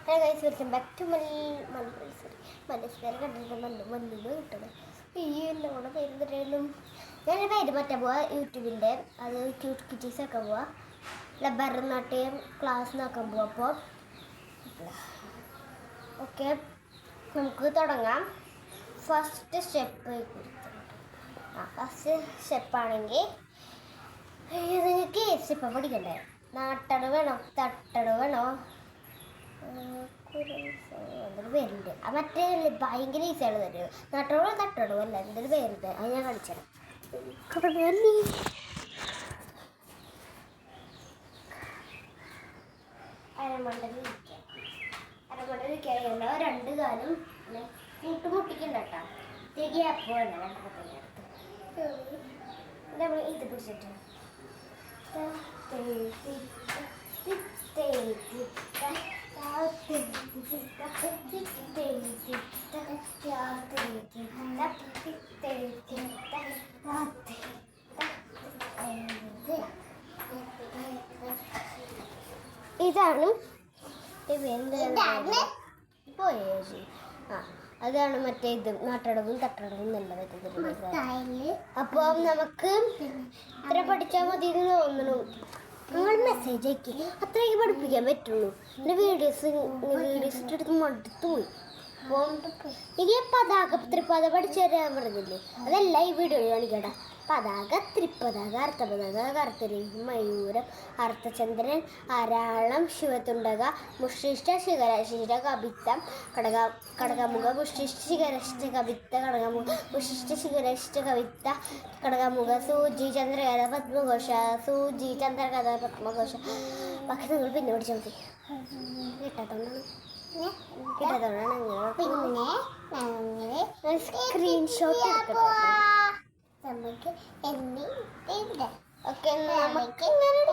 Hello guys, welcome back to മനസ്സിലായി കണ്ടിട്ട് മണ്ണിന് കിട്ടണം. ഈ എന്നോട് പേരുന്നിട്ടായാലും ഞാൻ പേര് മാറ്റാൻ പോവാ യൂട്യൂബിൻ്റെ. അത് ക്യൂട്ട് കിറ്റീസ് ആക്കാൻ പോവാ, ഭരതനാട്യം ക്ലാസ് നോക്കാൻ പോവാ. അപ്പോൾ ഓക്കെ, നമുക്ക് തുടങ്ങാം. ഫസ്റ്റ് സ്റ്റെപ്പാണെങ്കിൽ നിങ്ങൾക്ക് സ്റ്റെപ്പ് പഠിക്കണ്ടേ? നാട്ടട വേണോ തട്ടട വേണോ എന്തൊരു പേരുണ്ട്. ആ മറ്റേ ഭയങ്കര ഈസിയാണ് തരുന്നത്. നാട്ടടോ തട്ടടോ അല്ല, എന്തൊരു പേരുണ്ട്, അത് ഞാൻ കളിച്ചത്. അരമണ്ടലിരിക്കാനുള്ള രണ്ട് കാലും കൂട്ടുമുട്ടിക്കണ്ട കേട്ടോ. ഗ്യാപ്പ് വേണ്ട രണ്ടെണ്ണത്തിനടുത്ത്. നമ്മൾ ഇത് പിടിച്ചിട്ട് ഇതാണ് അതാണ് മറ്റേ ഇത് നാട്ടടവും തട്ടടവും നല്ല പറ്റുന്നത്. അപ്പോൾ നമുക്ക് ഇത്ര പഠിച്ചാൽ മതി എന്ന് തോന്നുന്നു. നിങ്ങൾ മെസ്സേജ് അയക്കി, അത്രയൊക്കെ പഠിപ്പിക്കാൻ പറ്റുള്ളൂ. എൻ്റെ വീഡിയോസ് ഇട്ടെടുത്ത് മടുത്തു പോയി. അപ്പോൾ എനിക്ക് പതാക ത്രിപത പഠിച്ചു തരാൻ പറഞ്ഞില്ലേ, അതല്ല ഈ വീഡിയോയിൽ കാണിക്കട്ടെ. പതാക, ത്രിപതാക, അർത്ഥപതാക, കർത്തരി, മയൂരം, അർത്ഥചന്ദ്രൻ, അരാളം, ശിവതുണ്ടക, മുഷിഷ്ട, ശിഖരശിര, കവിത്ത, കടകമുഖ, മുഷിഷ്ട, ശിഖരശിഷ്ട, കവിത്ത, കടകമുഖ, മുഷിഷ്ട, ശിഖരശിഷ്ട, കവിത്ത, കടകമുഖ, സൂചി, ചന്ദ്രകഥ, പത്മഘോഷ, സൂചി, ചന്ദ്രകഥ, പത്മഘോഷ. ബാക്കി നിങ്ങൾ പിന്നെ പഠിച്ചാൽ മതി. കിട്ടാത്തതുകൊണ്ടാണ് സ്ക്രീൻഷോട്ട് എടുക്കട്ടെ. നമുക്ക് ഓക്കെ, നമുക്ക് എന്നാലും